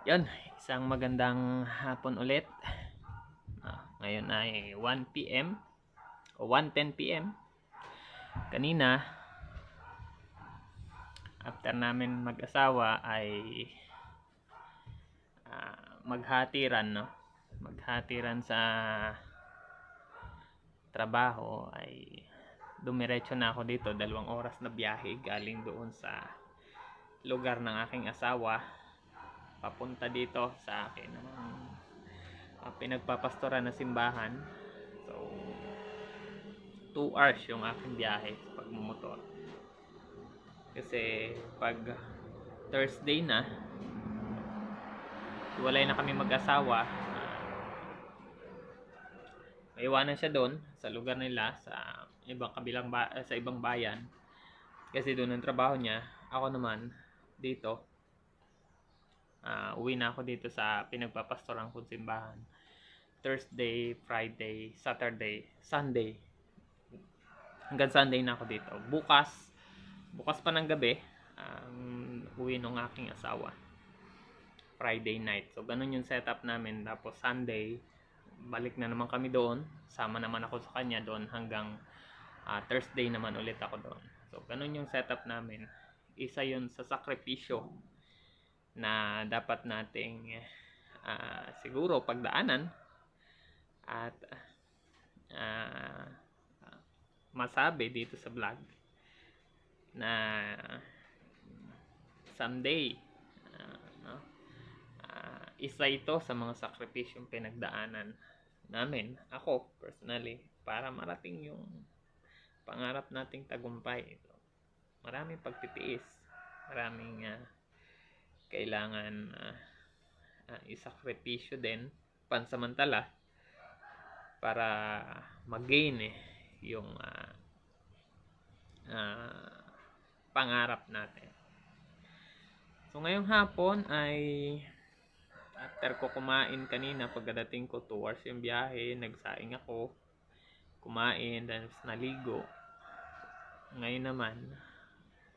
Yun, isang magandang hapon ulit. Ngayon ay 1 PM o 1:10 PM. Kanina, after namin mag-asawa ay maghatiran, no? Maghatiran sa trabaho ay dumiretso na ako dito, 2 oras na biyahe galing doon sa lugar ng aking asawa papunta dito sa akin pinagpapastoran na simbahan. So 2 hours yung aking biyahe sa pagmumotor. Kasi pag Thursday na, walay na kami mag-asawa. May iwanan siya doon sa lugar nila sa sa ibang bayan. Kasi doon ang trabaho niya. Ako naman dito. Uwi na ako dito sa pinagpapastoran kong simbahan. Thursday, Friday, Saturday, Sunday. Hanggang Sunday na ako dito. Bukas pa ng gabi, uwi ng aking asawa. Friday night. So, ganun yung setup namin. Tapos, Sunday, balik na naman kami doon. Sama naman ako sa kanya doon hanggang Thursday naman ulit ako doon. So, ganun yung setup namin. Isa yun sa sakripisyo na dapat nating siguro pagdaanan at masabi dito sa vlog na someday isa ito sa mga sakripisyong pinagdaanan namin, ako personally, para marating yung pangarap nating tagumpay. Ito, maraming pagtitiis, maraming kailangan isakripisyo din pansamantala para mag-gain yung pangarap natin. So ngayong hapon ay after ko kumain kanina, pagdating ko 2 hours yung biyahe, nagsaing ako, kumain, then naligo. Ngayon naman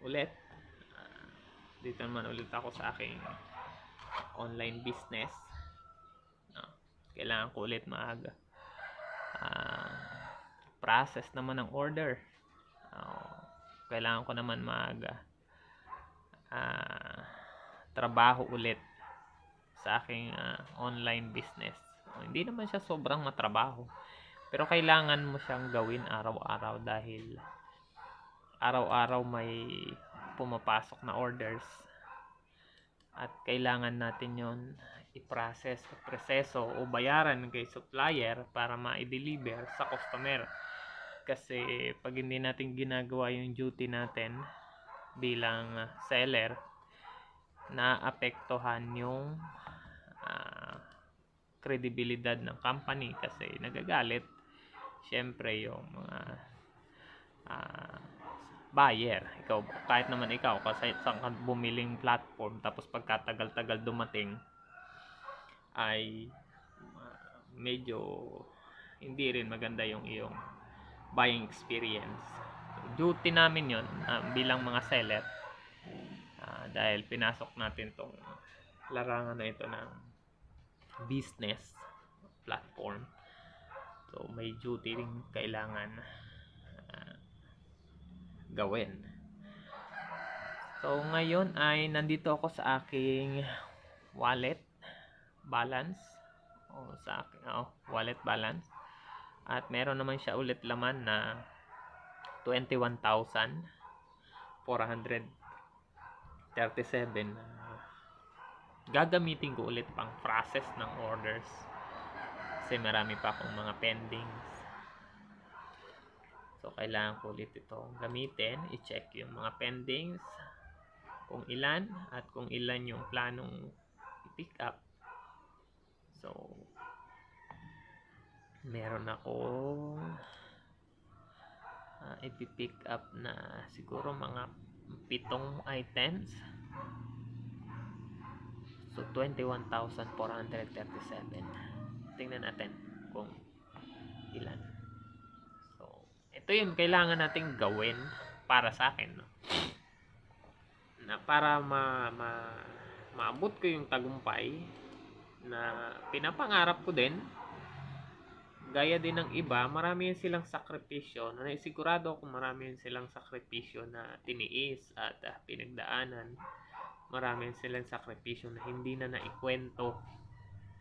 ulit dito naman ulit ako sa aking online business. Kailangan ko ulit maaga process naman ng order. Kailangan ko naman maaga trabaho ulit sa aking online business. Hindi naman siya sobrang matrabaho, pero kailangan mo siyang gawin araw-araw dahil araw-araw may pumapasok na orders at kailangan natin yon i-process, proseso o bayaran kay supplier para ma-deliver sa customer. Kasi pag hindi natin ginagawa yung duty natin bilang seller, naapektuhan yung kredibilidad ng company kasi nagagalit syempre yung mga buyer. Ikaw, kahit naman ikaw kasi saan ka bumiling platform tapos pagkatagal-tagal dumating ay medyo hindi rin maganda yung iyong buying experience. So, duty namin yon bilang mga seller dahil pinasok natin tong larangan na ito ng business platform. So may duty rin kailangan gawin. So ngayon ay nandito ako sa aking wallet balance sa aking wallet balance at meron naman siya ulit laman na 21,437 gagamitin ko ulit pang process ng orders kasi marami pa akong mga pendings. So kailangan ko ulit ito gamitin, i-check yung mga pendings kung ilan at kung ilan yung planong i-pick up. So meron akong i-pick up na siguro mga 7 items. So 21,437. Tingnan natin kung ilan. So ito yung kailangan nating gawin para sa akin, no? Na para maabot ko yung tagumpay na pinapangarap ko din. Gaya din ng iba, marami silang sakripisyo. Sigurado ako marami silang sakripisyo na tiniis at pinagdaanan. Marami silang sakripisyo na hindi na naikwento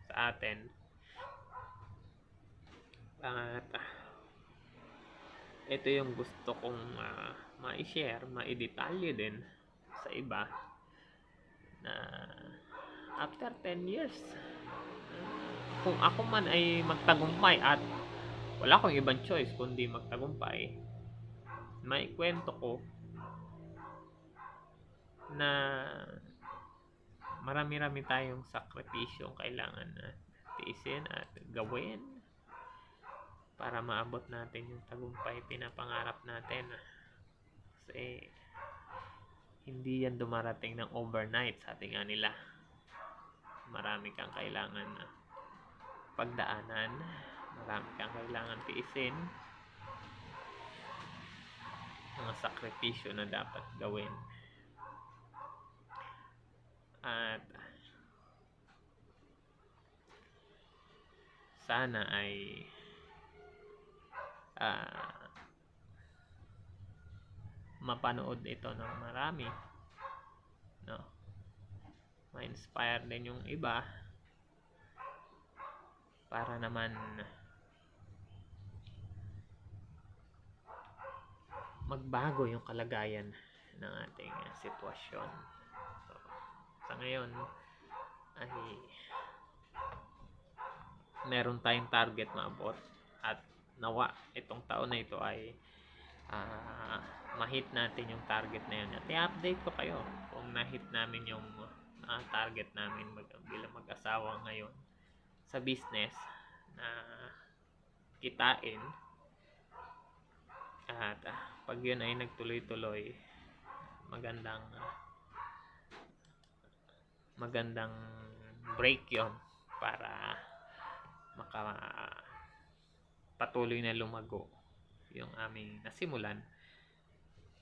sa atin. At ito yung gusto kong ma-share, ma-detalye din sa iba na after 10 years, kung ako man ay magtagumpay at wala akong ibang choice kundi magtagumpay, maikwento ko na marami-rami tayong sakripisyong kailangan na tiisin at gawin para maabot natin yung tagumpay pinapangarap natin. Kasi hindi yan dumarating ng overnight, sabi nga nila. Marami kang kailangan na pagdaanan, marami kang kailangan tiisin, mga sakripisyo na dapat gawin. At sana ay mapanood ito ng marami, no? Ma-inspire din yung iba para naman magbago yung kalagayan ng ating sitwasyon. So, sa ngayon ay meron tayong target maabot at nawa itong taon na ito ay ma-hit natin yung target na yun. At i-update ko kayo kung na-hit namin yung target namin bilang mag-asawa ngayon sa business na kitain. At pag yun ay nagtuloy-tuloy, magandang break yon para patuloy na lumago yung aming nasimulan.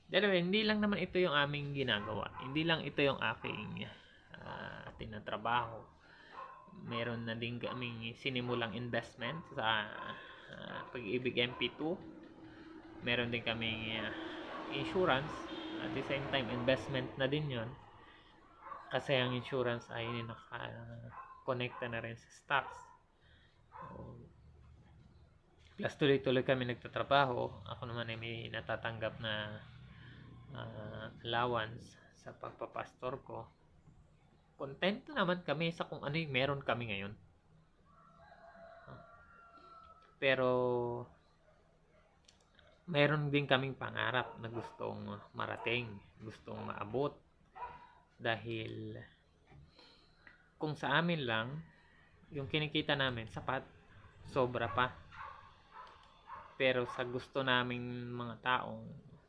Dahil hindi lang naman ito yung aming ginagawa. Hindi lang ito yung aking tinatrabaho. Meron na din kaming sinimulang investment sa Pag-ibig MP2. Meron din kaming insurance. At the same time, investment na din yon. Kasi ang insurance ay naka-connecta na rin sa stocks. Plus tuloy-tuloy kami nagtatrabaho. Ako naman ay may natatanggap na allowance sa pagpapastor ko. Kontento naman kami sa kung ano yung meron kami ngayon. Pero meron din kaming pangarap na gustong marating, gustong maabot. Dahil kung sa amin lang yung kinikita namin sapat, sobra pa. Pero sa gusto naming mga taong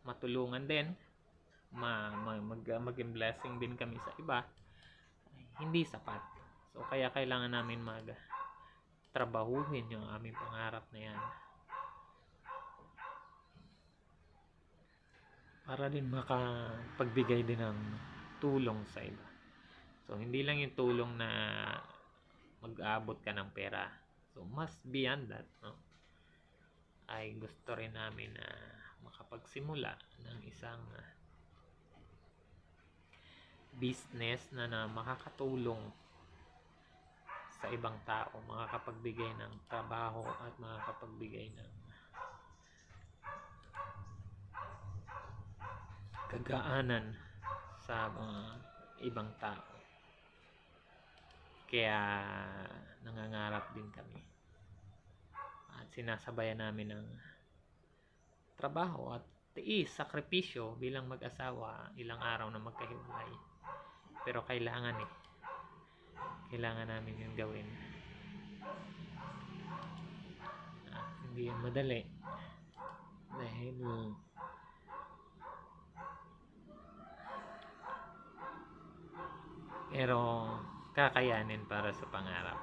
matulungan din, maging blessing din kami sa iba, hindi sapat. So kaya kailangan namin trabahuhin yung aming pangarap na yan para din makapagbigay din ng tulong sa iba. So hindi lang yung tulong na mag-aabot ka ng pera. So mas beyond that, no? Ay gusto rin namin na makapagsimula ng isang business na makakatulong sa ibang tao, makakapagbigay ng trabaho at makakapagbigay ng kagaanan sa mga ibang tao. Kaya nangangarap din kami at sinasabayan namin ng trabaho at tiis, sakripisyo bilang mag-asawa, ilang araw na magkahiwalay. Pero kailangan namin yung gawin. Hindi yan madali dahil pero kakayanin para sa pangarap.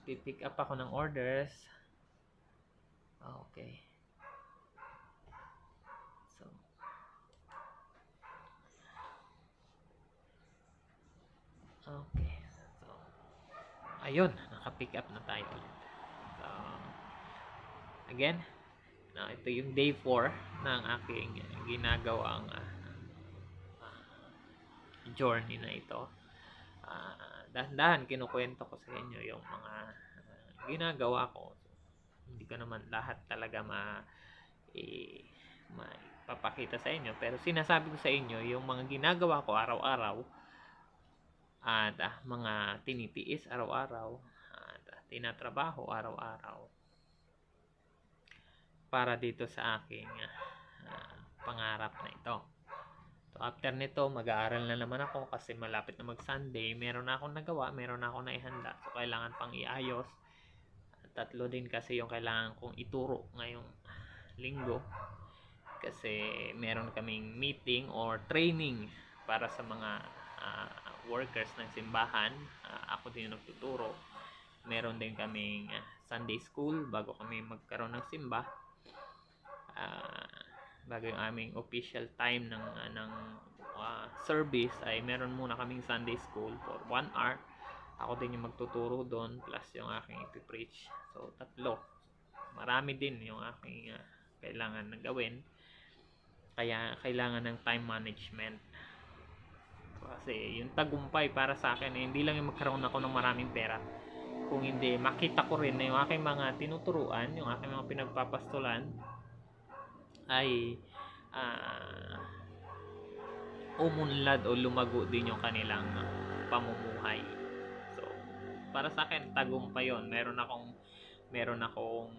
Pipick up ako ng orders. Okay. So Okay. So, ayun, naka-pick up na tayo ulit. So, again, ito yung day 4 ng aking ginagawang journey na ito. Dahan-dahan kinukwento ko sa inyo yung mga ginagawa ko. So, hindi ko naman lahat talaga maipapakita sa inyo, pero sinasabi ko sa inyo yung mga ginagawa ko araw-araw at mga tinitiis araw-araw at tinatrabaho araw-araw para dito sa aking pangarap na ito. So after nito, mag-aaral na naman ako kasi malapit na mag-Sunday. Meron na akong nagawa, meron na akong naihanda. So kailangan pang iayos. Tatlo din kasi yung kailangan kong ituro ngayong linggo. Kasi meron kaming meeting or training para sa mga workers ng simbahan. Ako din yung nagtuturo. Meron din kaming Sunday school bago kami magkaroon ng simba. Bago yung aming official time ng service ay meron muna kaming Sunday school for 1 hour. Ako din yung magtuturo doon plus yung aking ipipreach. So tatlo. Marami din yung aking kailangan na gawin. Kaya kailangan ng time management. Kasi yung tagumpay para sa akin hindi lang yung magkaroon ako ng maraming pera. Kung hindi, makita ko rin na yung aking mga tinuturuan, yung aking mga pinagpapastulan ay umunlad o lumago din yung kanilang pamumuhay. So, para sa akin, tagumpay yun. Meron akong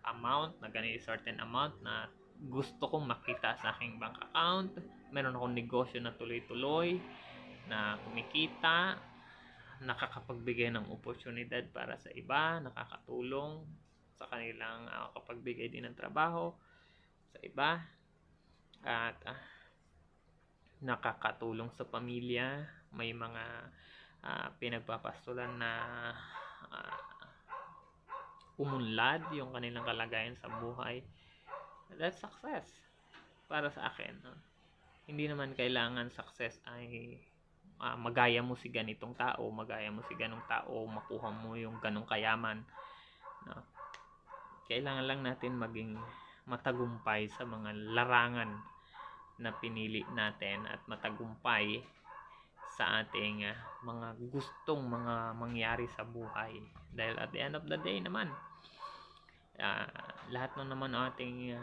amount na ganito, certain amount na gusto kong makita sa aking bank account. Meron akong negosyo na tuloy-tuloy na kumikita, nakakapagbigay ng oportunidad para sa iba, nakakatulong sa kanilang kapagbigay din ng trabaho sa iba at nakakatulong sa pamilya. May mga pinagpapastulan na umunlad yung kanilang kalagayan sa buhay. That's success para sa akin. Hindi naman kailangan success ay magaya mo si ganitong tao, magaya mo si ganong tao, makuha mo yung ganong kayaman. Kailangan lang natin maging matagumpay sa mga larangan na pinili natin at matagumpay sa ating mga gustong mga mangyari sa buhay. Dahil at the end of the day naman, lahat ng naman ating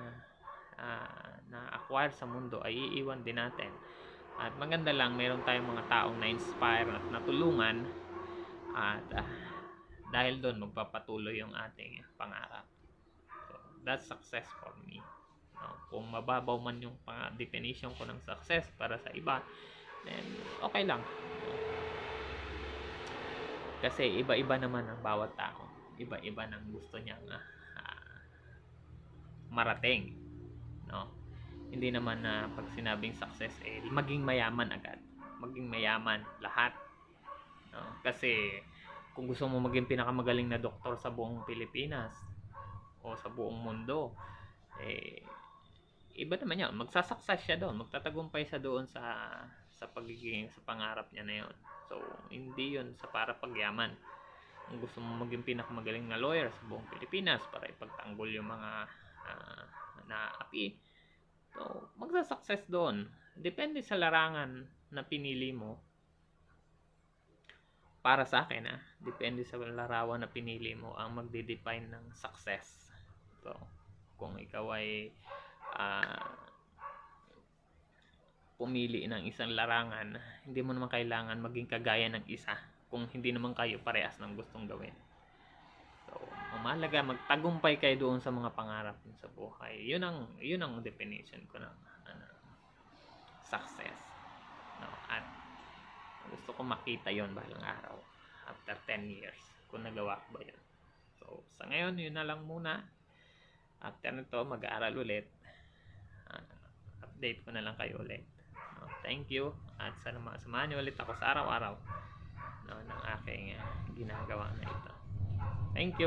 na-acquire sa mundo ay iiwan din natin. At maganda lang, meron tayong mga taong na-inspire at natulungan at dahil doon magpapatuloy yung ating pangarap. So, that's success for me. Kung mababaw man yung definition ko ng success para sa iba, then okay lang. Kasi iba-iba naman ang bawat tao. Iba-iba ng gusto niyang marating. Hindi naman na pag sinabing success maging mayaman agad. Maging mayaman lahat. Kasi kung gusto mo maging pinakamagaling na doktor sa buong Pilipinas o sa buong mundo, iba naman yan. Magsasucess siya doon. Magtatagumpay siya doon sa pagiging, sa pangarap niya na yun. So, hindi yun sa para pagyaman. Kung gusto mo maging pinakamagaling na lawyer sa buong Pilipinas para ipagtanggol yung mga naapi, so, magsasucess doon. Depende sa larangan na pinili mo. Para sa akin, depende sa larawan na pinili mo ang magde-define ng success. So, kung ikaw ay pumili ng isang larangan, hindi mo naman kailangan maging kagaya ng isa kung hindi naman kayo parehas ng gustong gawin. So, mahalaga magtagumpay kayo doon sa mga pangarap niyo sa buhay. Yun ang definition ko ng success. At gusto ko makita yon balang araw after 10 years kung nagawa ko ba yun. So, sa ngayon, yun na lang muna. After nito, mag-aaral ulit. Update ko na lang kayo ulit. Thank you. At samahan niyo ulit ako sa araw-araw ng aking ginagawa na ito. Thank you.